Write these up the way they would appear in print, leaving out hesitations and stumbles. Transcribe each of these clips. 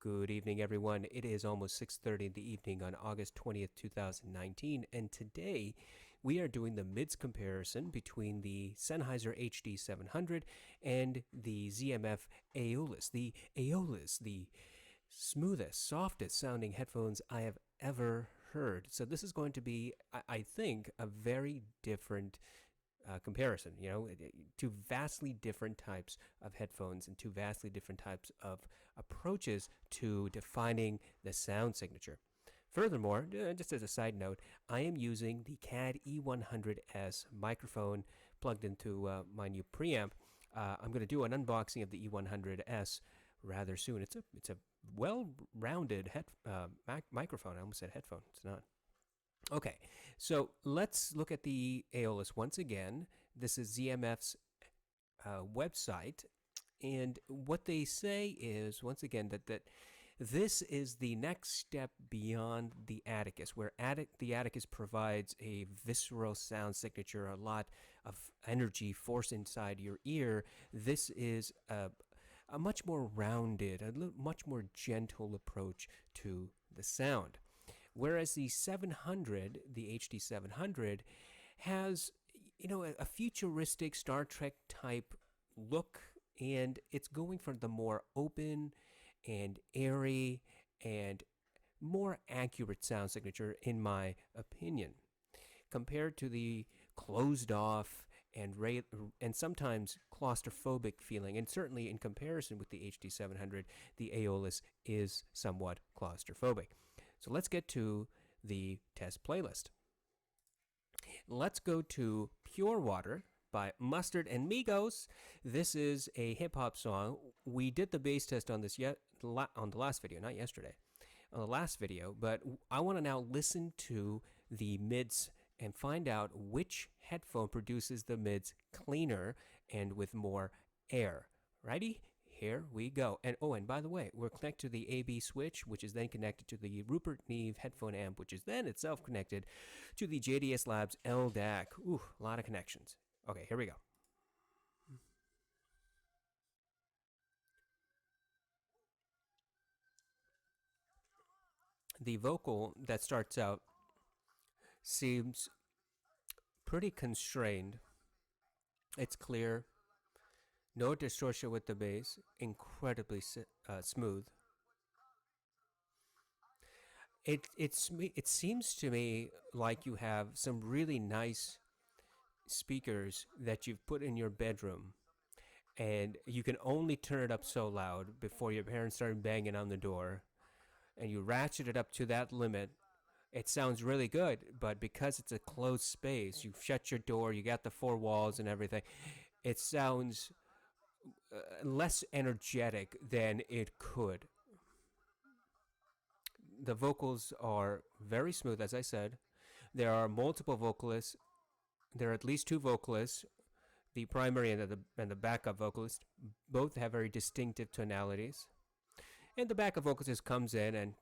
Good evening, everyone. It is almost 6:30 in the evening on August 20th, 2019, and today we are doing the mids comparison between the Sennheiser HD700 and the ZMF Aeolus. The Aeolus, the smoothest, softest sounding headphones I have ever heard. So this is going to be, I think, a very different comparison. Two vastly different types of headphones and two vastly different types of approaches to defining the sound signature. Furthermore, just as a side note, I am using the CAD E100S microphone plugged into my new preamp. I'm going to do an unboxing of the E100S rather soon. It's a well-rounded microphone. I almost said headphone. It's not. Okay, so let's look at the Aeolus once again. This is ZMF's website, and what they say is, once again, that this is the next step beyond the Aeolus, where the Aeolus provides a visceral sound signature, a lot of energy force inside your ear. This is a much more rounded, much more gentle approach to the sound. Whereas the 700, the HD700, has, a futuristic Star Trek type look, and it's going for the more open and airy and more accurate sound signature, in my opinion, compared to the closed off and sometimes claustrophobic feeling. And certainly in comparison with the HD700, the Aeolus is somewhat claustrophobic. So let's get to the test playlist. Let's go to Pure Water by Mustard and Migos. This is a hip-hop song. We did the bass test on this on the last video, not yesterday, on the last video, but I want to now listen to the mids and find out which headphone produces the mids cleaner and with more air. Righty? Here we go. And by the way, we're connected to the AB switch, which is then connected to the Rupert Neve headphone amp, which is then itself connected to the JDS Labs LDAC. Ooh, a lot of connections. Okay, here we go. The vocal that starts out seems pretty constrained. It's clear. No distortion with the bass, incredibly smooth. It seems to me like you have some really nice speakers that you've put in your bedroom, and you can only turn it up so loud before your parents start banging on the door, and you ratchet it up to that limit. It sounds really good, but because it's a closed space, you've shut your door, you got the four walls and everything, it sounds less energetic than it could. The vocals are very smooth, as I said. There are multiple vocalists. There are at least two vocalists, the primary and the backup vocalist. Both have very distinctive tonalities. And the backup vocalist comes in and,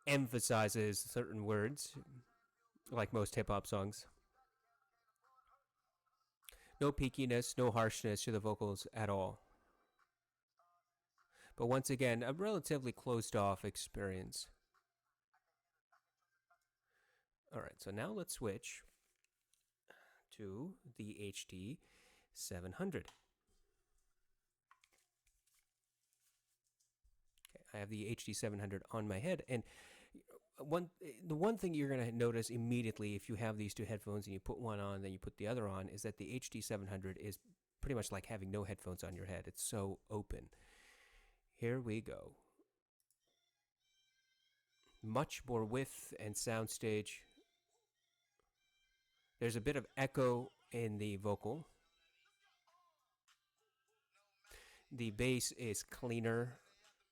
emphasizes certain words, like most hip-hop songs. No peakiness, no harshness to the vocals at all. But once again, a relatively closed-off experience. All right, so now let's switch to the HD700. Okay, I have the HD700 on my head, and the one thing you're going to notice immediately if you have these two headphones and you put one on, then you put the other on, is that the HD700 is pretty much like having no headphones on your head. It's so open. Here we go. Much more width and soundstage. There's a bit of echo in the vocal. The bass is cleaner,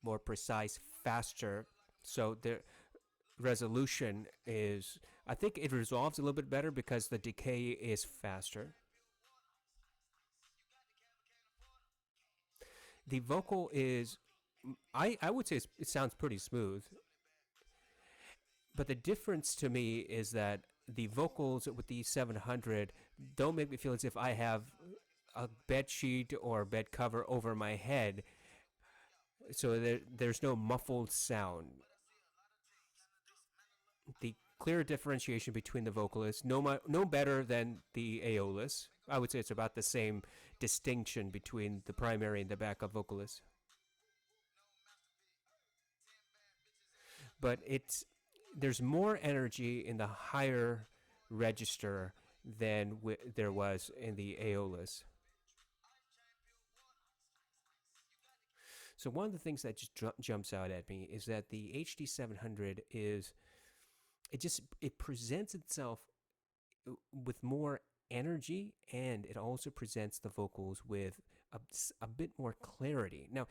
more precise, faster. So the resolution is, I think it resolves a little bit better because the decay is faster. The vocal is, I would say it sounds pretty smooth. But the difference to me is that the vocals with the 700 don't make me feel as if I have a bed sheet or bed cover over my head. So there's no muffled sound. The clear differentiation between the vocalists, no better than the Aeolus. I would say it's about the same distinction between the primary and the backup vocalist. But there's more energy in the higher register than there was in the Aeolus. So one of the things that just jumps out at me is that the HD700 is it presents itself with more energy, and it also presents the vocals with a bit more clarity. Now,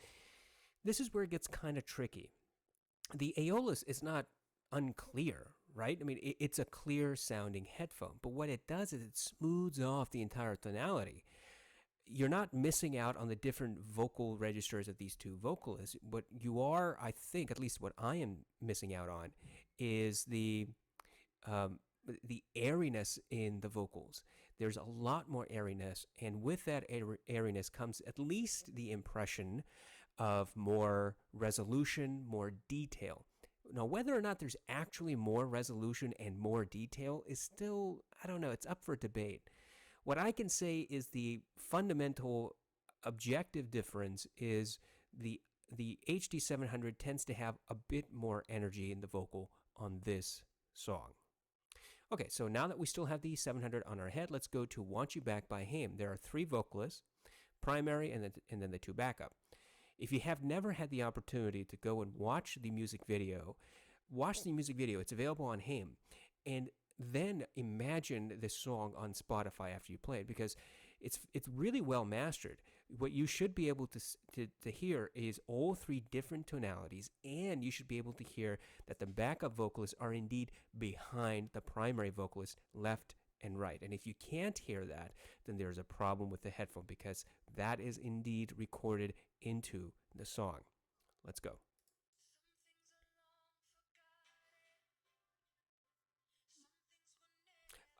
this is where it gets kind of tricky. The Aeolus is not unclear, right? I mean, it's a clear sounding headphone, but what it does is it smooths off the entire tonality. You're not missing out on the different vocal registers of these two vocalists. What you are, I think, at least what I am missing out on, is um, the airiness in the vocals. There's a lot more airiness, and with that airiness comes at least the impression of more resolution, more detail. Now, whether or not there's actually more resolution and more detail is still, I don't know, it's up for debate. What I can say is the fundamental objective difference is the HD700 tends to have a bit more energy in the vocal on this song. Okay, so now that we still have the 700 on our head, let's go to Want You Back by Haim. There are three vocalists, primary and then the two backup. If you have never had the opportunity to go and watch the music video, It's available on Haim. And then imagine this song on Spotify after you play it, because it's really well mastered. What you should be able to hear is all three different tonalities, and you should be able to hear that the backup vocalists are indeed behind the primary vocalist, left and right. And if you can't hear that, then there's a problem with the headphone, because that is indeed recorded into the song. Let's go.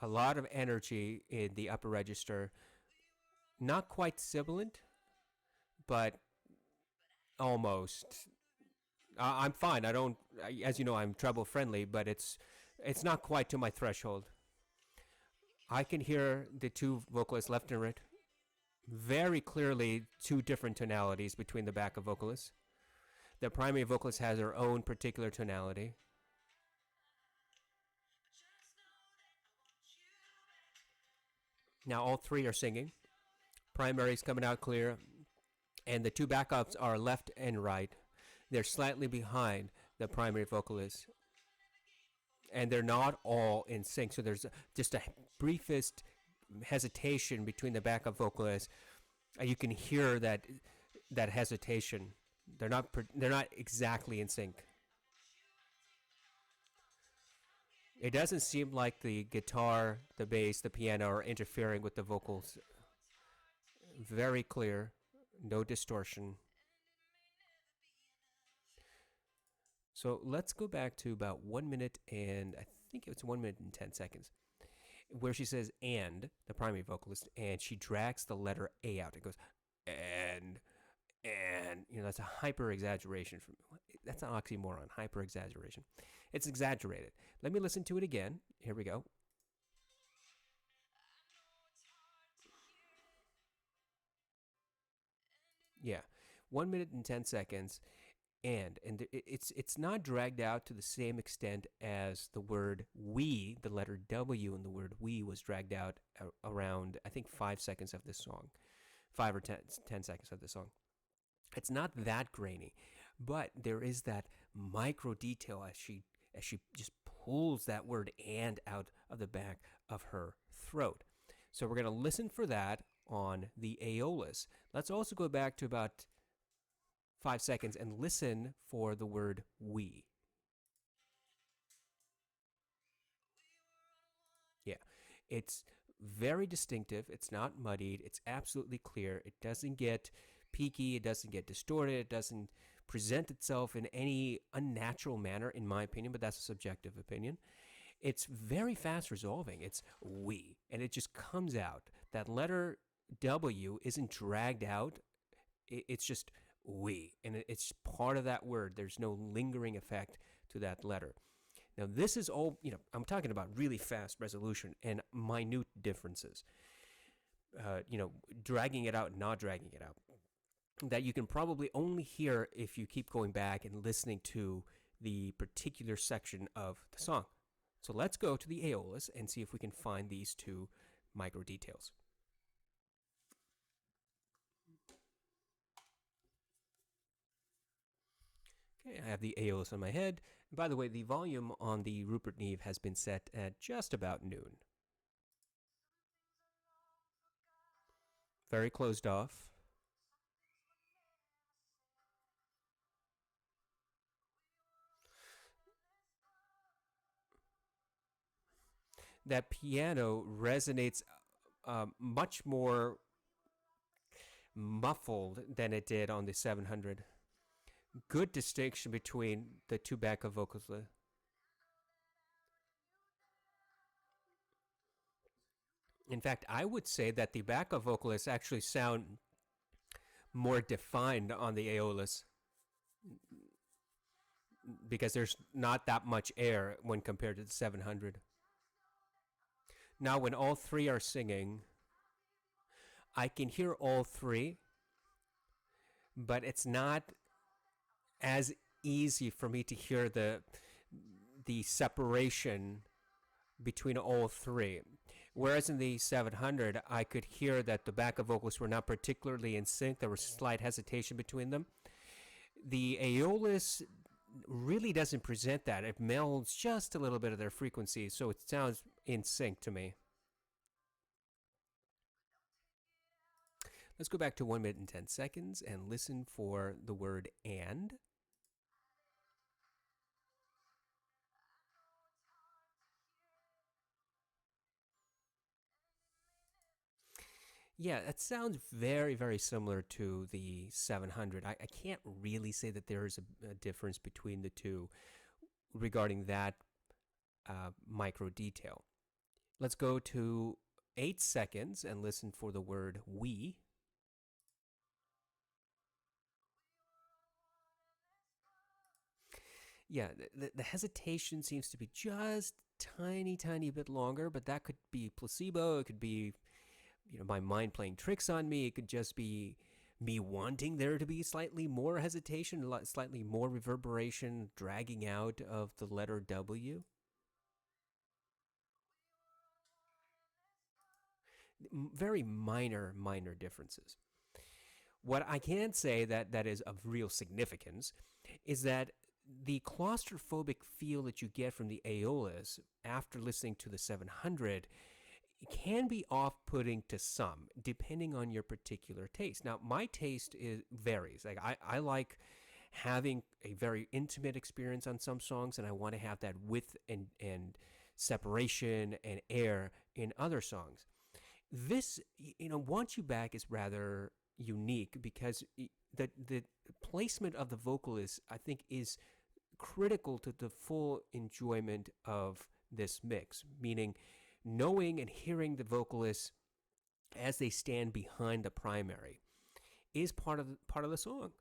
A lot of energy in the upper register. Not quite sibilant, but almost. I'm fine. I don't, as you know, I'm treble friendly, but it's not quite to my threshold. I can hear the two vocalists left and right very clearly, two different tonalities between the backup vocalists. The primary vocalist has her own particular tonality. Now all three are singing. Primary's coming out clear, and the two backups are left and right. They're slightly behind the primary vocalist, and they're not all in sync. So there's just a briefest hesitation between the backup vocalists. You can hear that hesitation. They're not exactly in sync. It doesn't seem like the guitar, the bass, the piano are interfering with the vocals. Very clear, no distortion. So let's go back to about 1 minute and I think it's 1 minute and 10 seconds, where she says "and," the primary vocalist, and she drags the letter A out. It goes and that's a hyper exaggeration. That's an oxymoron. Hyper exaggeration. It's exaggerated. Let me listen to it again. Here we go. Yeah, 1 minute and 10 seconds, and it's not dragged out to the same extent as the word "we." The letter W in the word "we" was dragged out around, I think, 5 seconds of this song, 5 or 10 seconds of this song. It's not that grainy, but there is that micro detail as she just pulls that word "and" out of the back of her throat. So we're going to listen for that on the Aeolus. Let's also go back to about 5 seconds and listen for the word "we." Yeah, it's very distinctive. It's not muddied. It's absolutely clear. It doesn't get peaky. It doesn't get distorted. It doesn't present itself in any unnatural manner, in my opinion, but that's a subjective opinion. It's very fast resolving. It's "we," and it just comes out. That letter W isn't dragged out. It's just we. And it's part of that word. There's no lingering effect to that letter. Now, this is all, I'm talking about really fast resolution and minute differences. Dragging it out, not dragging it out, that you can probably only hear if you keep going back and listening to the particular section of the song. So let's go to the Aeolus and see if we can find these two micro details. Okay, I have the Aeolus on my head. And by the way, the volume on the Rupert Neve has been set at just about noon. Very closed off. That piano resonates much more muffled than it did on the 700. Good distinction between the two backup vocals. In fact, I would say that the backup vocalists actually sound more defined on the Aeolus because there's not that much air when compared to the 700. Now, when all three are singing, I can hear all three, but it's not as easy for me to hear the separation between all three. Whereas in the 700, I could hear that the backup vocals were not particularly in sync. There was slight hesitation between them. The Aeolus really doesn't present that. It melds just a little bit of their frequency, so it sounds in sync to me. Let's go back to 1 minute and 10 seconds and listen for the word and. Yeah, that sounds very, very similar to the 700. I can't really say that there is a difference between the two regarding that micro detail. Let's go to 8 seconds and listen for the word we. Yeah, the hesitation seems to be just tiny bit longer, but that could be placebo. It could be my mind playing tricks on me. It could just be me wanting there to be slightly more hesitation, slightly more reverberation, dragging out of the letter W. Very minor differences. What I can say that is of real significance is that the claustrophobic feel that you get from the Aeolus after listening to the 700 can be off-putting to some, depending on your particular taste. Now, my taste varies. Like I like having a very intimate experience on some songs, and I want to have that width and separation and air in other songs. This, Want You Back is rather unique because the placement of the vocalist, I think, is critical to the full enjoyment of this mix, meaning knowing and hearing the vocalists as they stand behind the primary is part of the song.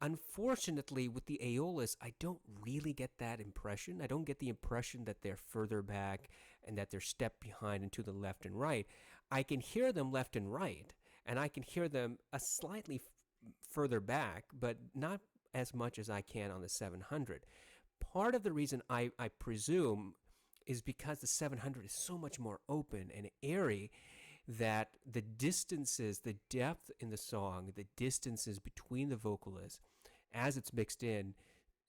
Unfortunately, with the Aeolus, I don't really get that impression. I don't get the impression that they're further back and that they're stepped behind and to the left and right. I can hear them left and right, and I can hear them a slightly further back, but not as much as I can on the 700. Part of the reason I presume is because the 700 is so much more open and airy that the distances, the depth in the song, the distances between the vocalists as it's mixed in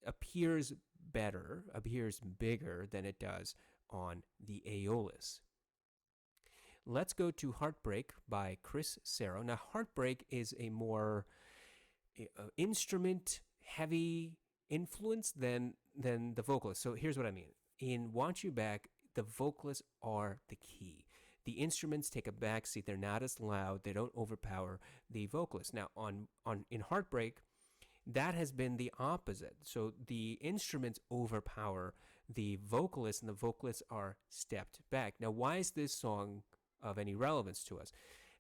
appears better, appears bigger than it does on the Aeolus. Let's go to Heartbreak by Chris Serro. Now, Heartbreak is a more instrument heavy influence than the vocalist. So here's what I mean. In Want You Back, the vocalists are the key. The instruments take a backseat. They're not as loud. They don't overpower the vocalist. Now, in Heartbreak, that has been the opposite. So the instruments overpower the vocalists, and the vocalists are stepped back. Now, why is this song of any relevance to us?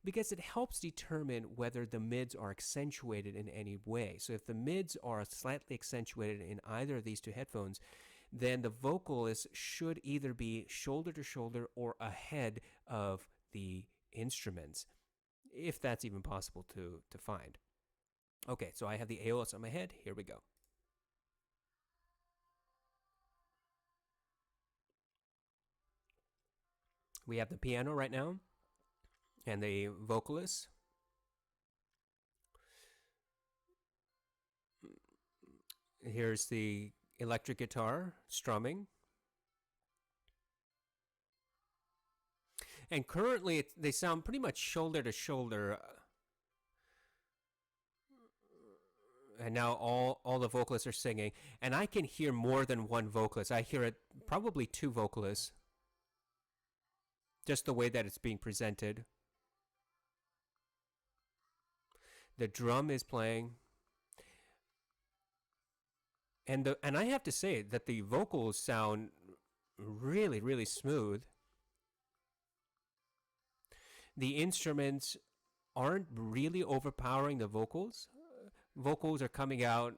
because it helps determine whether the mids are accentuated in any way. So if the mids are slightly accentuated in either of these two headphones, then the vocalist should either be shoulder to shoulder or ahead of the instruments, if that's even possible to find. Okay, so I have the Aeolus on my head. Here we go. We have the piano right now and the vocalist. Here's the electric guitar strumming. And currently, they sound pretty much shoulder to shoulder. And now all the vocalists are singing. And I can hear more than one vocalist. I hear it probably two vocalists. Just the way that it's being presented. The drum is playing. And I have to say that the vocals sound really, really smooth. The instruments aren't really overpowering the vocals. Vocals are coming out,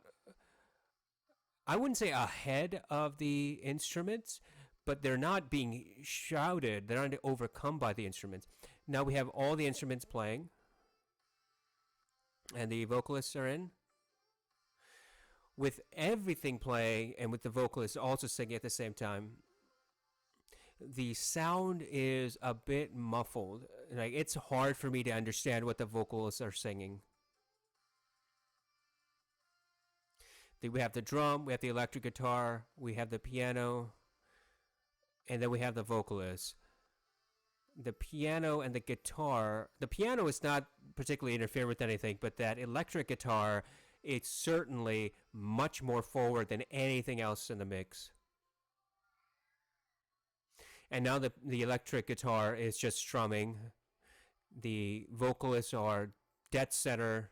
I wouldn't say ahead of the instruments, but they're not being shouted. They're not overcome by the instruments. Now we have all the instruments playing, and the vocalists are in. With everything playing and with the vocalists also singing at the same time, the sound is a bit muffled. Like, it's hard for me to understand what the vocalists are singing. We have the drum, we have the electric guitar, we have the piano, and then we have the vocalist. The piano and the guitar, the piano is not particularly interfering with anything, but that electric guitar, it's certainly much more forward than anything else in the mix. And now the electric guitar is just strumming. The vocalists are dead center.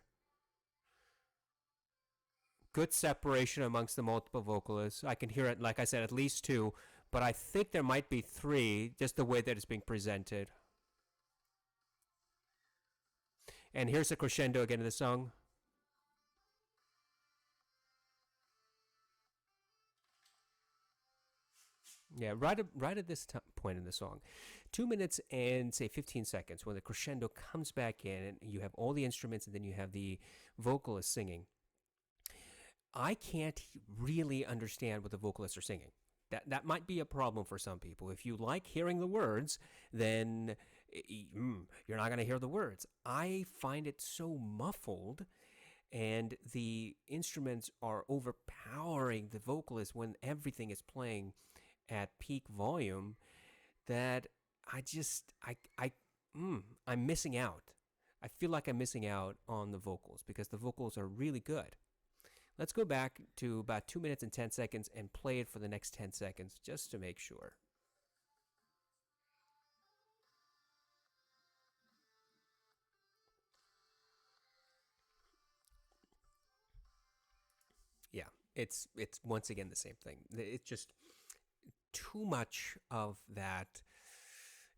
Good separation amongst the multiple vocalists. I can hear it, like I said, at least two, but I think there might be three, just the way that it's being presented. And here's the crescendo again in the song. Yeah, right at this point in the song. 2 minutes and, say, 15 seconds, when the crescendo comes back in and you have all the instruments and then you have the vocalist singing. I can't really understand what the vocalists are singing. That might be a problem for some people. If you like hearing the words, then you're not going to hear the words. I find it so muffled, and the instruments are overpowering the vocalist when everything is playing at peak volume, that I'm missing out. I feel like I'm missing out on the vocals because the vocals are really good. Let's go back to about 2 minutes and 10 seconds and play it for the next 10 seconds just to make sure. Yeah, it's once again the same thing. It's just too much of that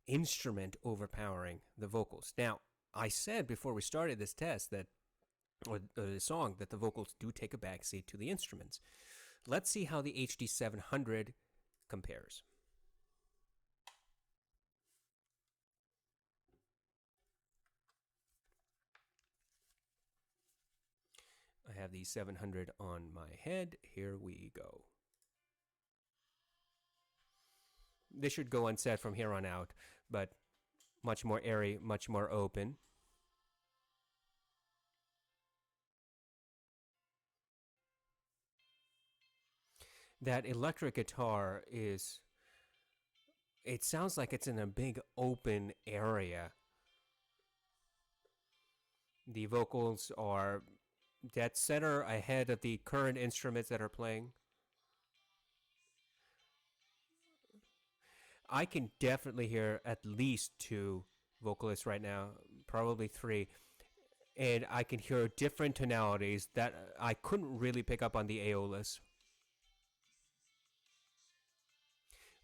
instrument overpowering the vocals. Now, I said before we started this test that, or the song, that the vocals do take a backseat to the instruments. Let's see how the HD700 compares. I have the 700 on my head. Here we go. This should go unset from here on out, but much more airy, much more open. That electric guitar it sounds like it's in a big open area. The vocals are dead center ahead of the current instruments that are playing. I can definitely hear at least two vocalists right now, probably three. And I can hear different tonalities that I couldn't really pick up on the Aeolus.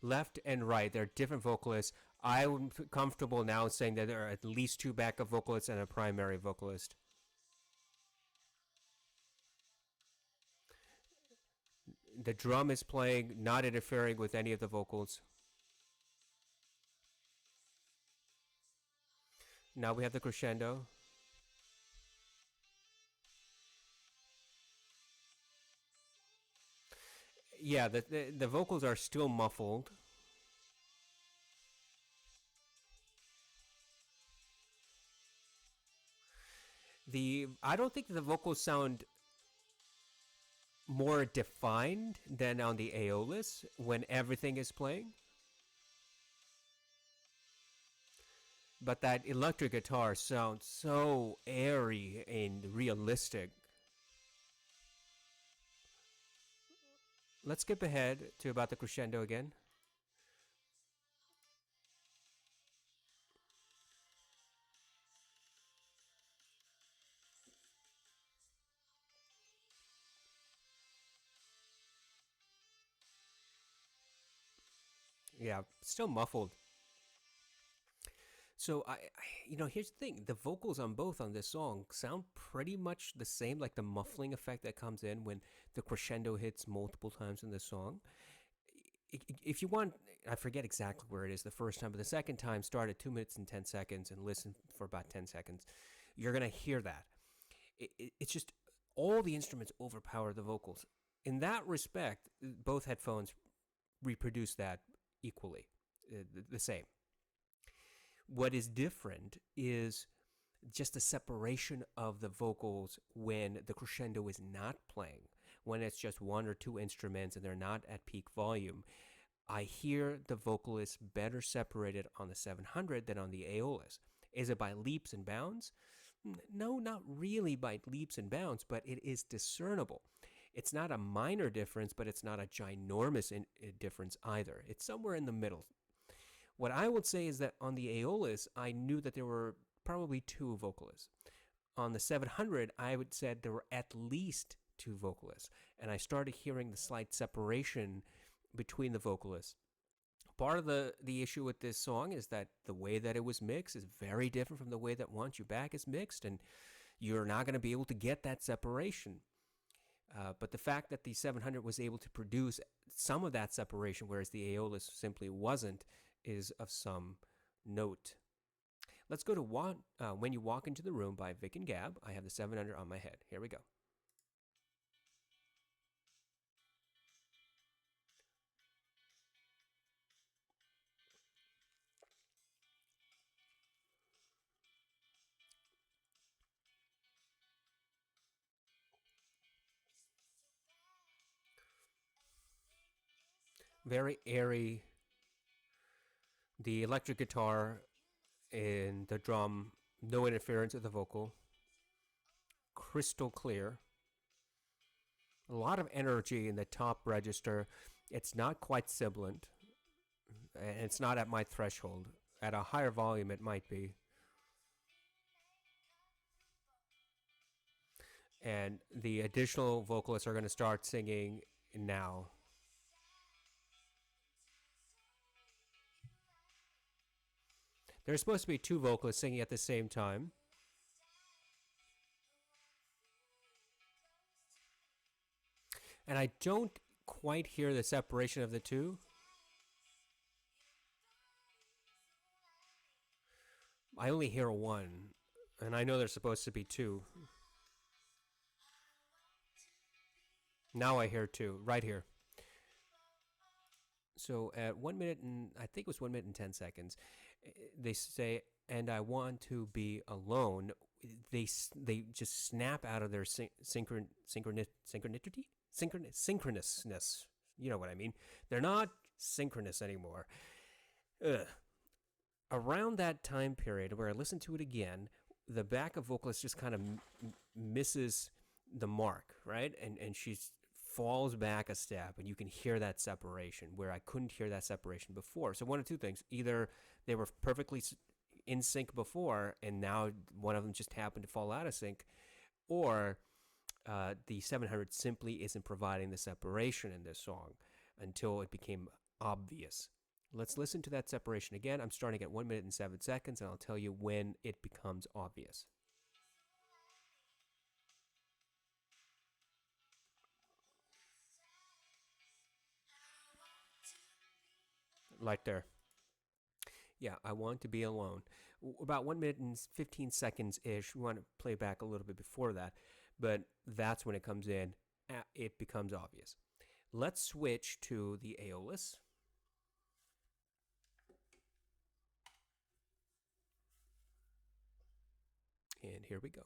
Left and right, there are different vocalists. I'm comfortable now saying that there are at least two backup vocalists and a primary vocalist. The drum is playing, not interfering with any of the vocals. Now we have the crescendo. Yeah, the vocals are still muffled. I don't think the vocals sound more defined than on the Aeolus when everything is playing. But that electric guitar sounds so airy and realistic. Let's skip ahead to about the crescendo again. Yeah, still muffled. So here's the thing: the vocals on both on this song sound pretty much the same, like the muffling effect that comes in when the crescendo hits multiple times in the song. If you want, I forget exactly where it is the first time, but the second time, start at 2 minutes and 10 seconds and listen for about 10 seconds. You're gonna hear that. It's just all the instruments overpower the vocals. In that respect, both headphones reproduce that equally, the same. What is different is just the separation of the vocals when the crescendo is not playing, when it's just one or two instruments and they're not at peak volume. I hear the vocalists better separated on the 700 than on the Aeolus. Is it by leaps and bounds? No, not really by leaps and bounds, but it is discernible. It's not a minor difference, but it's not a ginormous difference either. It's somewhere in the middle. What I would say is that on the Aeolus, I knew that there were probably two vocalists. On the 700, I would said there were at least two vocalists, and I started hearing the slight separation between the vocalists. Part of the issue with this song is that the way that it was mixed is very different from the way that Want You Back is mixed, and you're not going to be able to get that separation. But the fact that the 700 was able to produce some of that separation, whereas the Aeolus simply wasn't, is of some note. Let's go to When You Walk Into the Room by Vic and Gab. I have the 700 on my head. Here we go. Very airy. The electric guitar and the drum, no interference with the vocal. Crystal clear. A lot of energy in the top register. It's not quite sibilant. And it's not at my threshold. At a higher volume, it might be. And the additional vocalists are going to start singing now. There's supposed to be two vocalists singing at the same time. And I don't quite hear the separation of the two. I only hear one, and I know there's supposed to be two. Now I hear two, right here. So at 1 minute and I think it was 1 minute and 10 seconds, they say, "And I want to be alone." They just snap out of their synchronousness. You know what I mean? They're not synchronous anymore. Ugh. Around that time period where I listened to it again, the backup vocalist just kind of misses the mark, right? And she falls back a step, and you can hear that separation where I couldn't hear that separation before. So one of two things: either they were perfectly in sync before, and now one of them just happened to fall out of sync, or the 700 simply isn't providing the separation in this song until it became obvious. Let's listen to that separation again. I'm starting at 1 minute and 7 seconds, and I'll tell you when it becomes obvious. Right there. Yeah, I want to be alone. About 1 minute and 15 seconds ish. We want to play back a little bit before that, but that's when it comes in. It becomes obvious. Let's switch to the Aeolus. And here we go.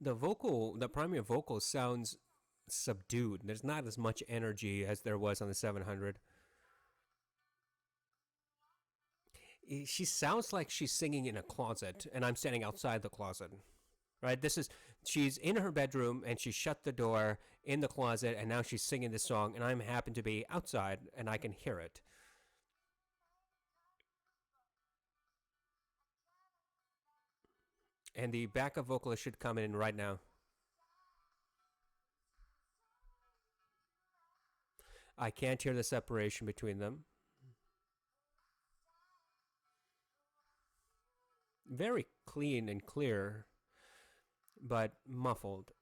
The primary vocal sounds subdued. There's not as much energy as there was on the 700. She sounds like she's singing in a closet, and I'm standing outside the closet. Right? She's in her bedroom, and she shut the door in the closet, and now she's singing this song, and I happen to be outside, and I can hear it. And the backup vocalist should come in right now. I can't hear the separation between them. Very clean and clear, but muffled.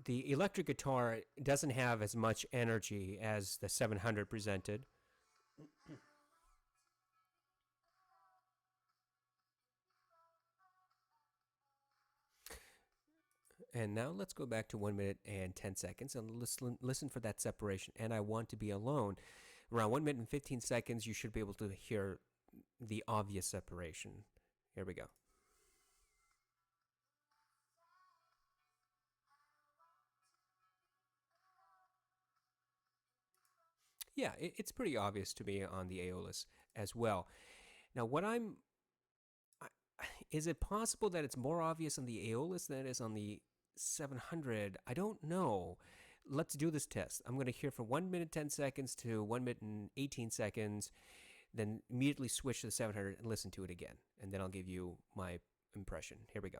The electric guitar doesn't have as much energy as the 700 presented. And now let's go back to 1 minute and 10 seconds and listen for that separation. And I want to be alone. Around 1 minute and 15 seconds, you should be able to hear the obvious separation. Here we go. Yeah, it's pretty obvious to me on the Aeolus as well. Now, is it possible that it's more obvious on the Aeolus than it is on the 700? I don't know. Let's do this test. I'm going to hear from 1 minute 10 seconds to 1 minute and 18 seconds, then immediately switch to the 700 and listen to it again. And then I'll give you my impression. Here we go.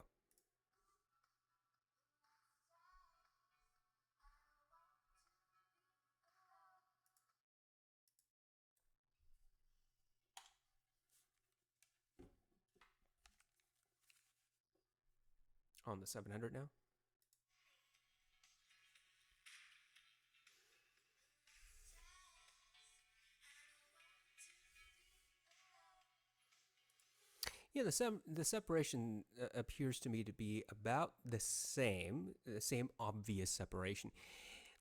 On the 700 now. Yeah, the separation appears to me to be about the same obvious separation.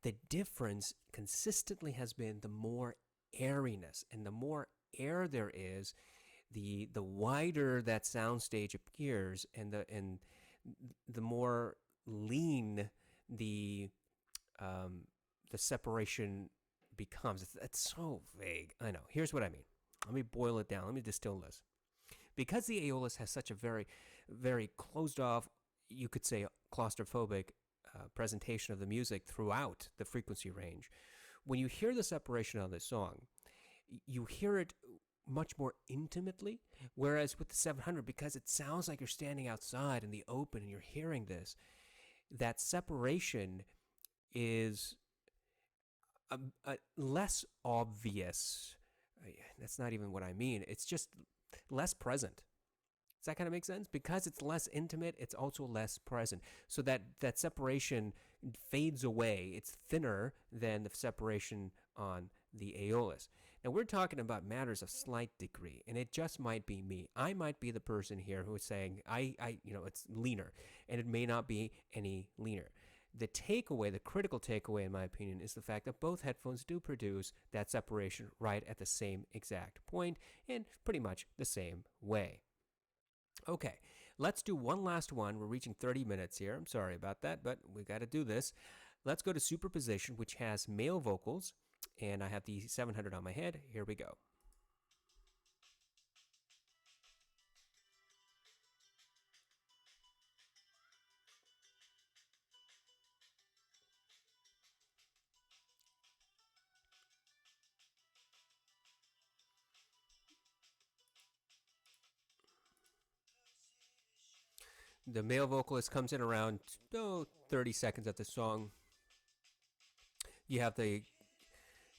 The difference consistently has been the more airiness, and the more air there is, the wider that soundstage appears, and the more lean the the separation becomes. It's so vague. I know. Here's what I mean. Let me boil it down. Let me distill this. Because the Aeolus has such a very closed off, you could say claustrophobic presentation of the music throughout the frequency range, when you hear the separation on this song, you hear it much more intimately. Whereas with the 700, because it sounds like you're standing outside in the open and you're hearing this, that separation is less obvious. That's not even what I mean. It's just less present. Does that kind of make sense? Because it's less intimate, it's also less present. So that separation fades away. It's thinner than the separation on the Aeolus. Now, we're talking about matters of slight degree, and it just might be me. I might be the person here who is saying, it's leaner, and it may not be any leaner. The takeaway, the critical takeaway, in my opinion, is the fact that both headphones do produce that separation right at the same exact point in pretty much the same way. Okay, let's do one last one. We're reaching 30 minutes here. I'm sorry about that, but we got to do this. Let's go to superposition, which has male vocals, and I have the 700 on my head. Here we go. The male vocalist comes in around 30 seconds of the song. You have the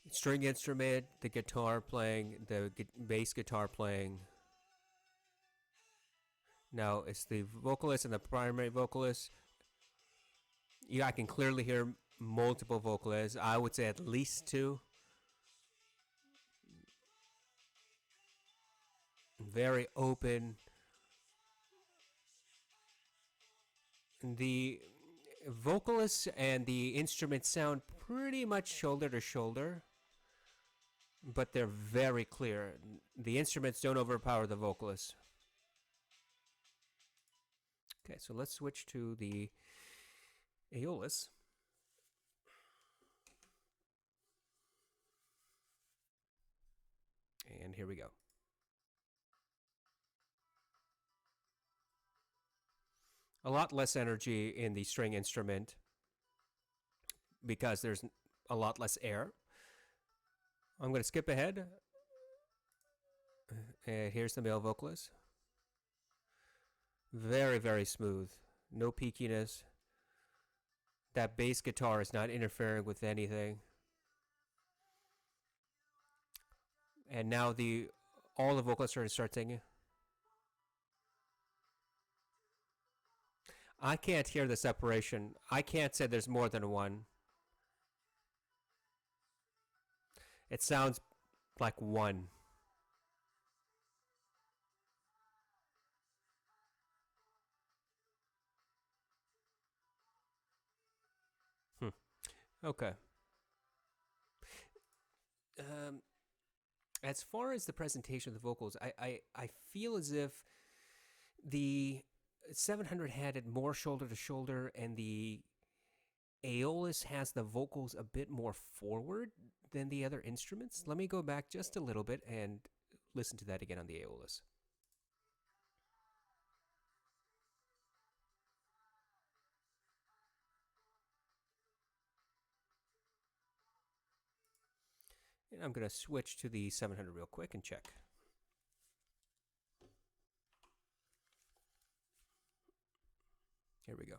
string instrument, the guitar playing, the bass guitar playing. Now it's the vocalist and the primary vocalist. Yeah, I can clearly hear multiple vocalists. I would say at least two. Very open. The vocalists and the instruments sound pretty much shoulder to shoulder, but they're very clear. The instruments don't overpower the vocalists. Okay, so let's switch to the Aeolus. And here we go. A lot less energy in the string instrument because there's a lot less air. I'm going to skip ahead. And here's the male vocalist. Very, very smooth. No peakiness. That bass guitar is not interfering with anything. And now all the vocalists are going to start singing. I can't hear the separation. I can't say there's more than one. It sounds like one. Okay. As far as the presentation of the vocals, I feel as if the 700 had it more shoulder to shoulder, and the Aeolus has the vocals a bit more forward than the other instruments. Let me go back just a little bit and listen to that again on the Aeolus. And I'm going to switch to the 700 real quick and check. Here we go.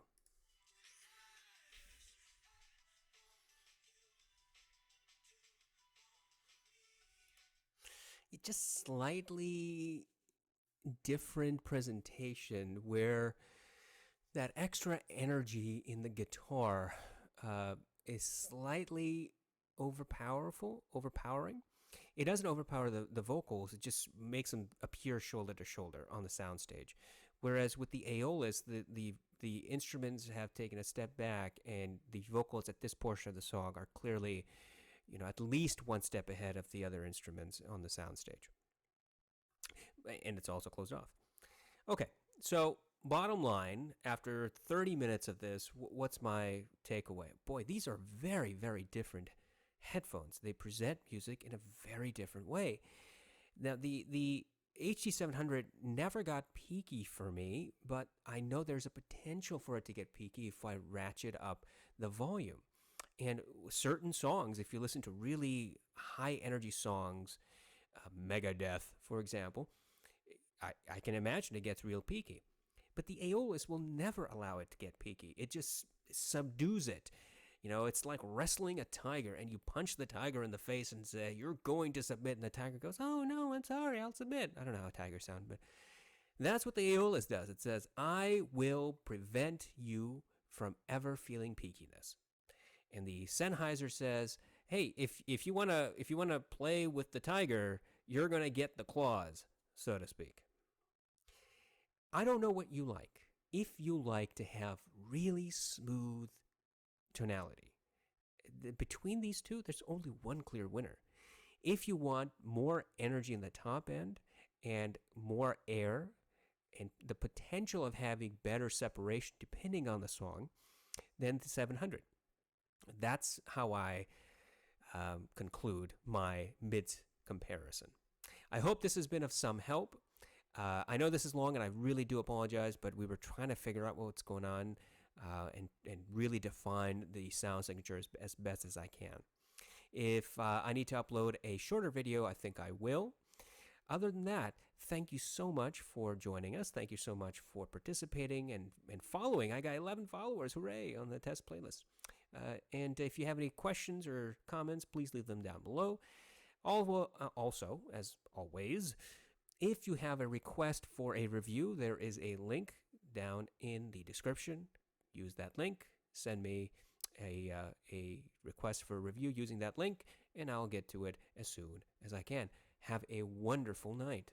It just slightly different presentation where that extra energy in the guitar is slightly overpowering. It doesn't overpower the vocals. It just makes them appear shoulder to shoulder on the soundstage. Whereas with the Aeolus, the instruments have taken a step back, and the vocals at this portion of the song are clearly, at least one step ahead of the other instruments on the soundstage. And it's also closed off. Okay, so bottom line, after 30 minutes of this, what's my takeaway? Boy, these are very, very different headphones. They present music in a very different way. Now, the HD700 never got peaky for me, but I know there's a potential for it to get peaky if I ratchet up the volume. And certain songs, if you listen to really high energy songs, Megadeth, for example, I can imagine it gets real peaky. But the Aeolus will never allow it to get peaky. It just subdues it. It's like wrestling a tiger, and you punch the tiger in the face and say, "You're going to submit," and the tiger goes, "Oh, no, I'm sorry, I'll submit." I don't know how tigers sound, but that's what the Aeolus does. It says, "I will prevent you from ever feeling peakiness." And the Sennheiser says, "Hey, if you wanna play with the tiger, you're gonna get the claws, so to speak." I don't know what you like. If you like to have really smooth tonality, between these two, there's only one clear winner. If you want more energy in the top end and more air and the potential of having better separation depending on the song, then the 700. That's how I conclude my mids comparison. I hope this has been of some help. I know this is long, and I really do apologize, but we were trying to figure out what's going on and really define the sound signatures as best as I can. If I need to upload a shorter video, I think I will. Other than that, thank you so much for joining us. Thank you so much for participating and following. I got 11 followers, hooray, on the test playlist. And if you have any questions or comments, please leave them down below. Also, as always, if you have a request for a review, there is a link down in the description. Use that link. Send me a request for a review using that link, and I'll get to it as soon as I can. Have a wonderful night.